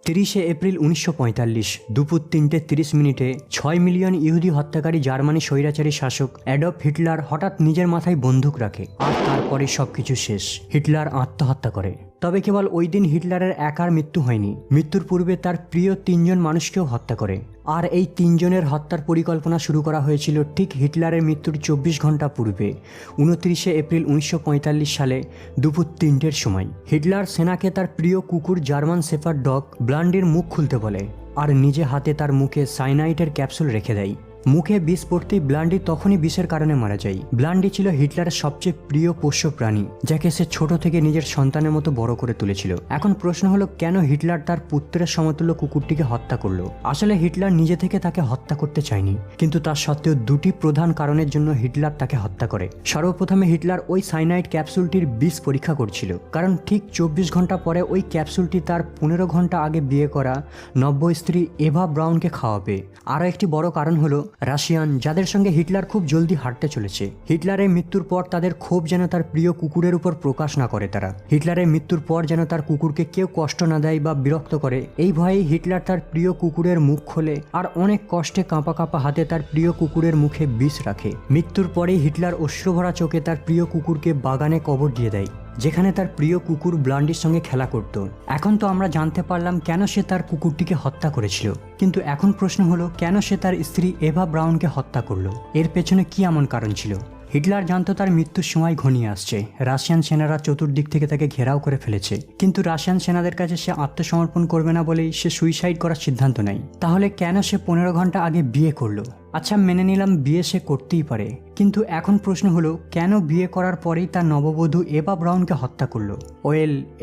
30 April 1945 দুপুর 3:30 6 million ইহুদি হত্যাকারী জার্মানি স্বৈরাচারী শাসক অ্যাডলফ হিটলার হঠাৎ নিজের মাথায় বন্দুক রাখে আর তারপরে সবকিছু শেষ। হিটলার আত্মহত্যা করে। তবে কেবল ওই দিন হিটলারের একার মৃত্যু হয়নি, মৃত্যুর পূর্বে তার প্রিয় 3 জন মানুষকেও হত্যা করে। আর এই 3 জনের হত্যার পরিকল্পনা শুরু করা হয়েছিল ঠিক হিটলারের মৃত্যুর 24 ঘন্টা পূর্বে 29 এপ্রিল 1945 সালে দুপুর 3টের সময়। হিটলার সেনাকে তার প্রিয় কুকুর জার্মান শেফার্ড ডগ ব্লান্ডির মুখ খুলতে বলে আর নিজে হাতে তার মুখে সাইনাইটের ক্যাপসুল রেখে দেয়। মুখে বিষ পড়তেই ব্লান্ডি তখনই বিষের কারণে মারা যায়। ব্লান্ডি ছিল হিটলারের সবচেয়ে প্রিয় পোষ্য প্রাণী, যাকে সে ছোট থেকে নিজের সন্তানের মতো বড় করে তুলেছিল। এখন প্রশ্ন হলো, কেন হিটলার তার পুত্রের সমতুল্য কুকুরটিকে হত্যা করলো? আসলে হিটলার নিজে থেকে তাকে হত্যা করতে চায়নি, কিন্তু তার সত্ত্বেও দুটি প্রধান কারণের জন্য হিটলার তাকে হত্যা করে। সর্বপ্রথমে হিটলার ওই সাইনাইড ক্যাপসুলটির বিষ পরীক্ষা করছিল, কারণ ঠিক 24 ঘন্টা পরে ওই ক্যাপসুলটি তার 15 ঘন্টা আগে বিয়ে করা নব্য স্ত্রী এভা ব্রাউনকে খাওয়াবে। আরও একটি বড় কারণ হলো রাশিয়ান, যাদের সঙ্গে হিটলার খুব জলদি হাঁটতে চলেছে। হিটলারের মৃত্যুর পর তাদের ক্ষোভ যেন তার প্রিয় কুকুরের উপর প্রকাশ না করে তারা। হিটলারের মৃত্যুর পর যেন তার কুকুরকে কেউ কষ্ট না দেয় বা বিরক্ত করে, এই ভয়েই হিটলার তার প্রিয় কুকুরের মুখ খোলে আর অনেক কষ্টে কাঁপা কাঁপা হাতে তার প্রিয় কুকুরের মুখে বিষ রাখে। মৃত্যুর পরেই হিটলার অশ্রুভরা চোখে তার প্রিয় কুকুরকে বাগানে কবর দিয়ে দেয়, যেখানে তার প্রিয় কুকুর ব্লান্ডির সঙ্গে খেলা করত। এখন তো আমরা জানতে পারলাম কেন সে তার কুকুরটিকে হত্যা করেছিল, কিন্তু এখন প্রশ্ন হলো, কেন সে তার স্ত্রী এভা ব্রাউনকে হত্যা করলো? এর পেছনে কি এমন কারণ ছিল? হিটলার জানতো তার মৃত্যুর সময় ঘনিয়ে আসছে। রাশিয়ান সেনারা চতুর্দিক থেকে তাকে ঘেরাও করে ফেলেছে, কিন্তু রাশিয়ান সেনাদের কাছে সে আত্মসমর্পণ করবে না বলেই সে সুইসাইড করার সিদ্ধান্ত নেয়। তাহলে কেন সে 15 ঘন্টা আগে বিয়ে করলো? আচ্ছা, মেনে নিলাম বিয়ে সে করতেই পারে, কিন্তু এখন প্রশ্ন হলো, কেন বিয়ে করার পরেই তার নববধূ এভা ব্রাউনকে হত্যা করলো?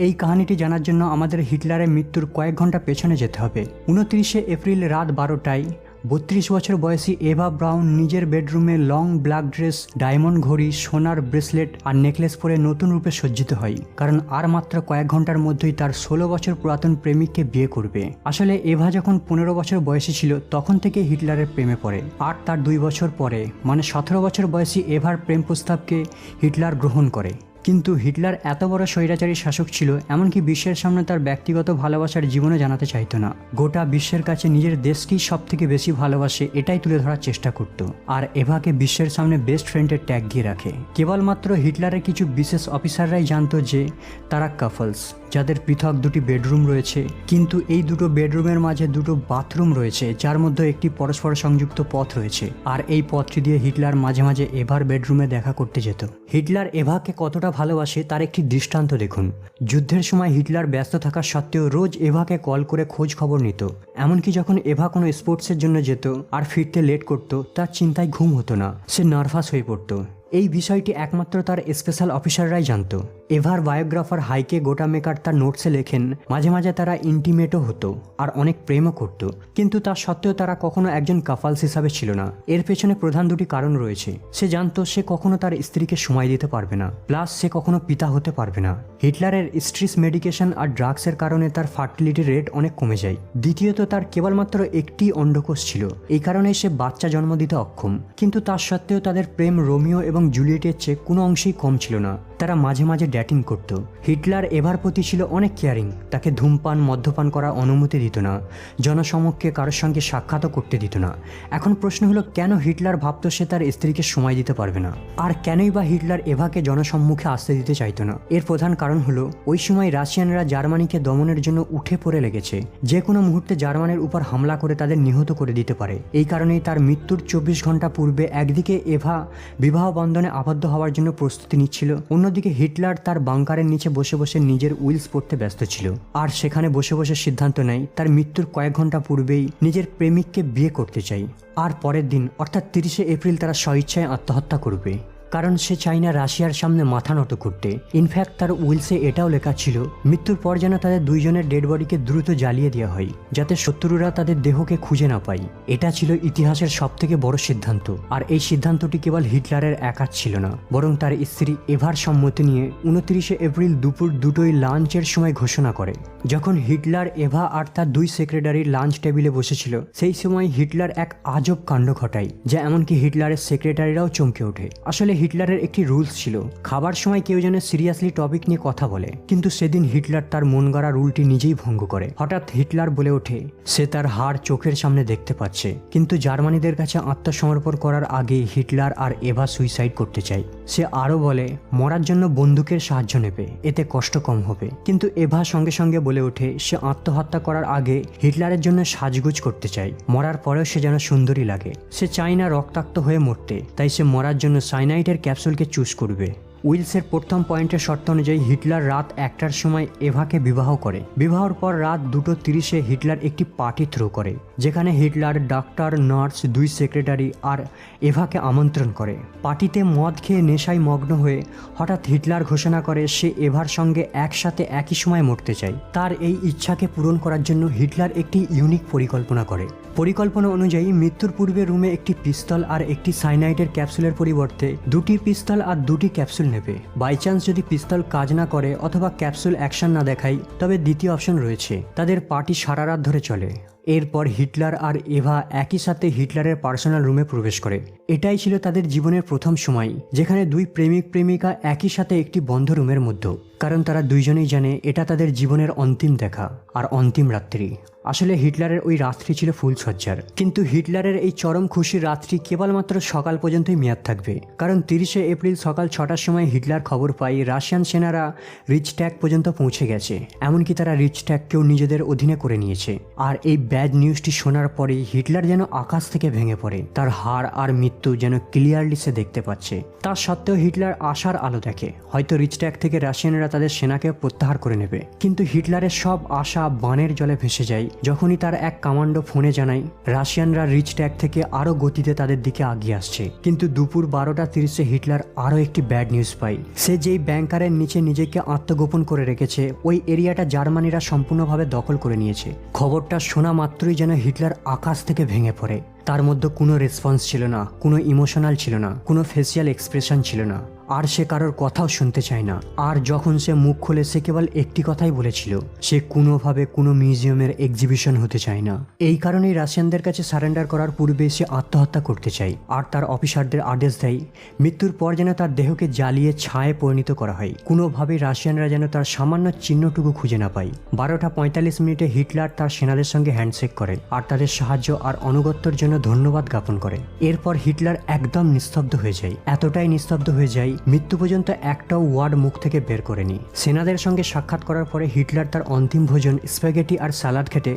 এই কাহিনীটি জানার জন্য আমাদের হিটলারের মৃত্যুর কয়েক ঘন্টা পেছনে যেতে হবে। 29 এপ্রিল রাত 12টায় 32 বছর বয়সী এভা ব্রাউন নিজের বেডরুমে লং ব্ল্যাক ড্রেস, ডায়মন্ড ঘড়ি, সোনার ব্রেসলেট আর নেকলেস পরে নতুন রূপে সজ্জিত হয়, কারণ আর মাত্র কয়েক ঘন্টার মধ্যেই তার 16 বছর পুরাতন প্রেমিককে বিয়ে করবে। আসলে এভা যখন 15 বছর বয়সী ছিল তখন থেকে হিটলারের প্রেমে পড়ে, আর তার 2 বছর পরে মানে 17 বছর বয়সী এভার প্রেম প্রস্তাবকে হিটলার গ্রহণ করে। কিন্তু হিটলার এত বড় স্বৈরাচারী শাসক ছিল, এমনকি বিশ্বের সামনে তার ব্যক্তিগত ভালোবাসার জীবনে জানাতে চাইতো না। গোটা বিশ্বের কাছে নিজের দেশকেই সব থেকে বেশি ভালোবাসে এটাই তুলে ধরার চেষ্টা করত, আর এভাকে বিশ্বের সামনে বেস্ট ফ্রেন্ডের ট্যাগ দিয়ে রাখে। কেবলমাত্র হিটলারের কিছু বিশেষ অফিসাররাই জানতো যে তারা কাপলস, যাদের পৃথক দুটি বেডরুম রয়েছে, কিন্তু এই দুটো বেডরুমের মাঝে দুটো বাথরুম রয়েছে, যার মধ্যে একটি পরস্পর সংযুক্ত পথ রয়েছে, আর এই পথটি দিয়ে হিটলার মাঝে মাঝে এভার বেডরুমে দেখা করতে যেত। হিটলার এভাকে কতটা ভালোবাসে তার একটি দৃষ্টান্ত দেখুন। যুদ্ধের সময় হিটলার ব্যস্ত থাকা সত্ত্বেও রোজ এভাকে কল করে খোঁজ খবর নিত। এমনকি যখন এভা কোনো স্পোর্টসের জন্য যেত আর ফিরতে লেট করত, তার চিন্তায় ঘুম হতো না, সে নার্ভাস হয়ে পড়তো। এই বিষয়টি একমাত্র তার স্পেশাল অফিসাররাই জানতো। এভার বায়োগ্রাফার হাইকে গোটা মেকার তার নোটসে লেখেন, মাঝে মাঝে তারা ইন্টিমেটও হতো আর অনেক প্রেমও করত, কিন্তু তা সত্ত্বেও তারা কখনো একজন কাপলস হিসাবে ছিল না। এর পেছনে প্রধান দুটি কারণ রয়েছে। সে জানতো সে কখনো তার স্ত্রীকে সময় দিতে পারবে না, প্লাস সে কখনো পিতা হতে পারবে না। হিটলারের স্ট্রেস মেডিকেশন আর ড্রাগসের কারণে তার ফার্টিলিটি রেট অনেক কমে যায়। দ্বিতীয়ত, তার কেবলমাত্র একটি অন্ডকোষ ছিল, এই কারণে সে বাচ্চা জন্ম দিতে অক্ষম। কিন্তু তার সত্ত্বেও তাদের প্রেম রোমিও এবং জুলিয়েটের চেয়ে কোনো অংশেই কম ছিল না। তারা মাঝে মাঝে ডেটিং করত। হিটলার এভার প্রতি ছিল অনেক কেয়ারিং, তাকে ধূমপান মদ্যপান করার অনুমতি দিত না, জনসমক্ষে কারোর সঙ্গে সাক্ষাৎও করতে দিত না। এখন প্রশ্ন হলো, কেন হিটলার ভাবতো সে তার স্ত্রীকে সময় দিতে পারবে না? আর কেনই বা হিটলার এভাকে জনসম্মুখে আসতে দিতে চাইতো না? এর প্রধান কারণ হলো, ওই সময় রাশিয়ানরা জার্মানিকে দমনের জন্য উঠে পড়ে লেগেছে। যে কোনো মুহূর্তে জার্মানির উপর হামলা করে তাদের নিহত করে দিতে পারে। এই কারণেই তার মৃত্যুর 24 ঘন্টা পূর্বে একদিকে এভা বিবাহ বন্ধনে আবদ্ধ হওয়ার জন্য প্রস্তুতি নিচ্ছিল, অন্যদিকে হিটলার তার বাংকারের নিচে বসে বসে নিজের উইলস পড়তে ব্যস্ত ছিল। আর সেখানে বসে বসে সিদ্ধান্ত নেয় তার মৃত্যুর কয়েক ঘন্টা পূর্বেই নিজের প্রেমিককে বিয়ে করতে চাই। আর পরের দিন অর্থাৎ 30 এপ্রিল তারা স্বইচ্ছায় আত্মহত্যা করবে, কারণ সে চায় না রাশিয়ার সামনে মাথা নত করতে। ইনফ্যাক্ট তার উইলসে এটাও লেখা ছিল, মৃত্যুর পর যেন তাদের দুইজনের ডেড বডিকে দ্রুত জ্বালিয়ে দেওয়া হয়, যাতে শত্রুরা তাদের দেহকে খুঁজে না পায়। এটা ছিল ইতিহাসের সবথেকে বড় সিদ্ধান্ত। আর এই সিদ্ধান্তটি কেবল হিটলারের একার ছিল না, বরং তার স্ত্রী এভার সম্মতি নিয়ে 29 এপ্রিল দুপুর 2টোয় লাঞ্চের সময় ঘোষণা করে। যখন হিটলার, এভা আর তার 2 সেক্রেটারি লাঞ্চ টেবিলে বসেছিল, সেই সময় হিটলার এক আজব কাণ্ড ঘটায়, যা এমনকি হিটলারের সেক্রেটারিরাও চমকে ওঠে। আসলে হিটলারের একটি রুলস ছিল, খাবার সময় কেউ যেন সিরিয়াসলি টপিক নিয়ে কথা বলে। কিন্তু সেদিন হিটলার তার মন গড়া রুলটি নিজেই ভঙ্গ করে। হঠাৎ হিটলার বলে ওঠে সে তার হার চোখের সামনে দেখতে পাচ্ছে, কিন্তু জার্মানিদের কাছে আত্মসমর্পণ করার আগে হিটলার আর এভা সুইসাইড করতে চায়। সে আরও বলে মরার জন্য বন্দুকের সাহায্য নেবে, এতে কষ্ট কম হবে। কিন্তু এভা সঙ্গে সঙ্গে বলে ওঠে সে আত্মহত্যা করার আগে হিটলারের জন্য সাজগোজ করতে চায়, মরার পরেও সে যেন সুন্দরী লাগে। সে চায় না রক্তাক্ত হয়ে মরতে, তাই সে মরার জন্য সাইনাইডের ক্যাপসুলকে চুজ করবে। উইলসের প্রথম পয়েন্টের শর্ত অনুযায়ী হিটলার রাত 1টার সময় এভাকে বিবাহ করে। বিবাহর পর রাত 2:30-এ হিটলার একটি পার্টি থ্রো করে, যেখানে হিটলার ডাক্তার, নার্স, 2 সেক্রেটারি আর এভাকে আমন্ত্রণ করে। পার্টিতে মদ খেয়ে নেশায় মগ্ন হয়ে হঠাৎ হিটলার ঘোষণা করে সে এভার সঙ্গে একসাথে একই সময় মরতে চায়। তার এই ইচ্ছাকে পূরণ করার জন্য হিটলার একটি ইউনিক পরিকল্পনা করে। পরিকল্পনা অনুযায়ী মৃত্যুর পূর্বে রুমে একটি পিস্তল আর একটি সাইনাইডের ক্যাপসুলের পরিবর্তে 2টি পিস্তল আর 2টি ক্যাপসুল নেবে। বাই চান্স যদি পিস্তল কাজ না করে অথবা ক্যাপসুল অ্যাকশন না দেখায়, তবে দ্বিতীয় অপশন রয়েছে, তাদের পার্টি সারা রাত ধরে চলে। এরপর হিটলার আর এভা একই সাথে হিটলারের পার্সোনাল রুমে প্রবেশ করে। এটাই ছিল তাদের জীবনের প্রথম সময় যেখানে 2 প্রেমিক প্রেমিকা একই সাথে একটি বন্ধ রুমের মধ্যে, কারণ তারা দুইজনেই জানে এটা তাদের জীবনের অন্তিম দেখা আর অন্তিম রাত্রি। আসলে হিটলারের ওই রাত্রি ছিল ফুলসজ্জার, কিন্তু হিটলারের এই চরম খুশির রাত্রি কেবলমাত্র সকাল পর্যন্তই মেয়াদ থাকবে। কারণ 30শে এপ্রিল সকাল 6টার সময় হিটলার খবর পায় রাশিয়ান সেনারা রিচট্যাগ পর্যন্ত পৌঁছে গেছে, এমনকি তারা রিচট্যাগকেও নিজেদের অধীনে করে নিয়েছে। আর এই ব্যাড নিউজটি শোনার পরেই হিটলার যেন আকাশ থেকে ভেঙে পড়ে, তার হার আর মৃত্যু যেন ক্লিয়ারলি সে দেখতে পাচ্ছে। তা সত্ত্বেও হিটলার আশার আলো দেখে, হয়তো রিচট্যাগ থেকে রাশিয়ানরা তাদের সেনাকে প্রত্যাহার করে নেবে। কিন্তু হিটলারের সব আশা বানের জলে ভেসে যায় যখনই তার এক কমান্ডো ফোনে জানায় রাশিয়ানরা রিচট্যাগ থেকে আরও গতিতে তাদের দিকে আগিয়ে আসছে। কিন্তু দুপুর 12:30-এ হিটলার আরও একটি ব্যাড নিউজ পায়। সে যেই ব্যাংকারের নিচে নিজেকে আত্মগোপন করে রেখেছে, ওই এরিয়াটা জার্মানিরা সম্পূর্ণভাবে দখল করে নিয়েছে। খবরটা শোনা মাত্রই যেন হিটলার আকাশ থেকে ভেঙে পড়ে। তার মধ্যে কোনো রেসপন্স ছিল না, কোনো ইমোশনাল ছিল না, কোনো ফেসিয়াল এক্সপ্রেশন ছিল না, আর সে কারোর কথাও শুনতে চায় না। আর যখন সে মুখ খুলে সে কেবল একটি কথাই বলেছিল, সে কোনোভাবে কোনো মিউজিয়ামের এক্সিবিশন হতে চায় না। এই কারণেই রাশিয়ানদের কাছে সারেন্ডার করার পূর্বে সে আত্মহত্যা করতে চায়, আর তার অফিসারদের আদেশ দেয় মৃত্যুর পর যেন তার দেহকে জ্বালিয়ে ছায়ে পরিণত করা হয়, কোনোভাবেই রাশিয়ানরা যেন তার সামান্য চিহ্নটুকু খুঁজে না পায়। 12:45 হিটলার তার সেনাদের সঙ্গে হ্যান্ডশেক করে আর তাদের সাহায্য আর অনুগত্যের জন্য ধন্যবাদ জ্ঞাপন করে। এরপর হিটলার একদম নিস্তব্ধ হয়ে যায়, এতটাই নিস্তব্ধ হয়ে যায় মৃত্যু পর্যন্ত একটাও ওয়ার্ড মুখ থেকে বের করেনি। সেনাদের সঙ্গে সাক্ষাৎ করার পরে হিটলার তার অন্তিম ভোজন স্প্যাগেটি আর সালাদ খেতে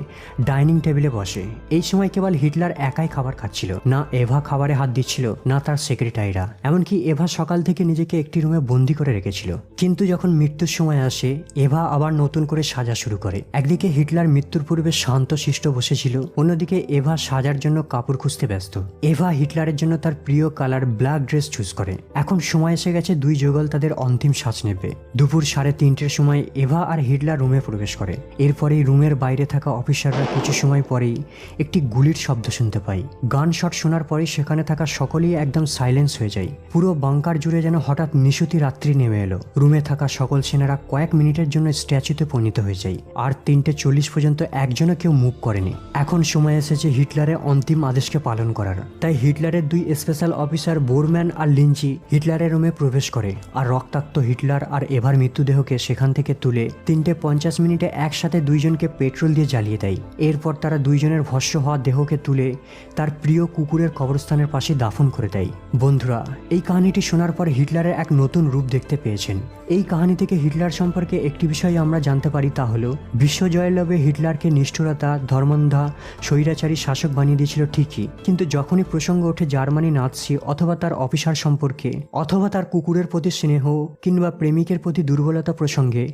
ডাইনিং টেবিলে বসে। এই সময় কেবল হিটলার একাই খাবার খাচ্ছিল, না এভা খাবারে হাত দিচ্ছিল, না তার সেক্রেটারিরা। এমনকি এভা সকাল থেকে নিজেকে একটি রুমে বন্দি করে রেখেছিল। কিন্তু যখন মৃত্যুর সময় আসে, এভা আবার নতুন করে সাজা শুরু করে। একদিকে হিটলার মৃত্যুর পূর্বে শান্ত শিষ্ট বসেছিল, অন্যদিকে এভা সাজার জন্য কাপড় খুঁজতে ব্যস্ত। এভা হিটলারের জন্য তার প্রিয় কালার ব্ল্যাক ড্রেস চুজ করে। এখন সময় এসে গেছে 2 যুগল তাদের অন্তিম শ্বাস নেবে। দুপুর 3:30-এর সময় এভা আর হিটলার রুমে প্রবেশ করে। এরপরেই রুমের বাইরে থাকা অফিসাররা কিছু সময় পরেই একটি গুলির শব্দ শুনতে পায়। গান শট শোনার পরেই সেখানে থাকা সকলেই একদম সাইলেন্স হয়ে যায়। পুরো বাংকার জুড়ে যেন হঠাৎ নিশুতি রাত্রি নেমে এলো। রুমে থাকা সকল সেনারা কয়েক মিনিটের জন্য স্ট্যাচুতে পরিণত হয়ে যায়, আর 3:40 পর্যন্ত একজনও কেউ মুভ করেনি। এখন সময় এসেছে হিটলারের অন্তিম আদেশকে পালন করার। তাই হিটলারের 2 স্পেশাল অফিসার বোরম্যান আর লিঞ্চি হিটলারের রুমে প্রবেশ করে আর রক্তাক্ত হিটলার আর এভার মৃত্যুদেহকে সেখান থেকে তুলে 3:50 একসাথে 2 জনকে পেট্রোল দিয়ে জ্বালিয়ে দেয়। এরপর তারা 2 জনের ভস্ম হওয়া দেহকে তুলে তার প্রিয় কুকুরের কবরস্থানের পাশে দাফন করে দেয়। বন্ধুরা, এই কাহিনীটি শোনার পর হিটলারের এক নতুন রূপ দেখতে পেয়েছেন। এই কাহিনী থেকে হিটলার সম্পর্কে একটি বিষয় আমরা জানতে পারি, তা হলো বিশ্বজয়ের লোভে হিটলারকে নিষ্ঠুরতা, ধর্মান্ধা, স্বৈরাচারী শাসক বানিয়ে দিয়েছিল ঠিকই, কিন্তু যখনই প্রসঙ্গ ওঠে জার্মানি নাৎসি অথবা তার অফিসার সম্পর্কে, অথবা তার কুকুরের প্রতি স্নেহ কিংবা প্রেমিকের প্রতি দুর্বলতা প্রসঙ্গে,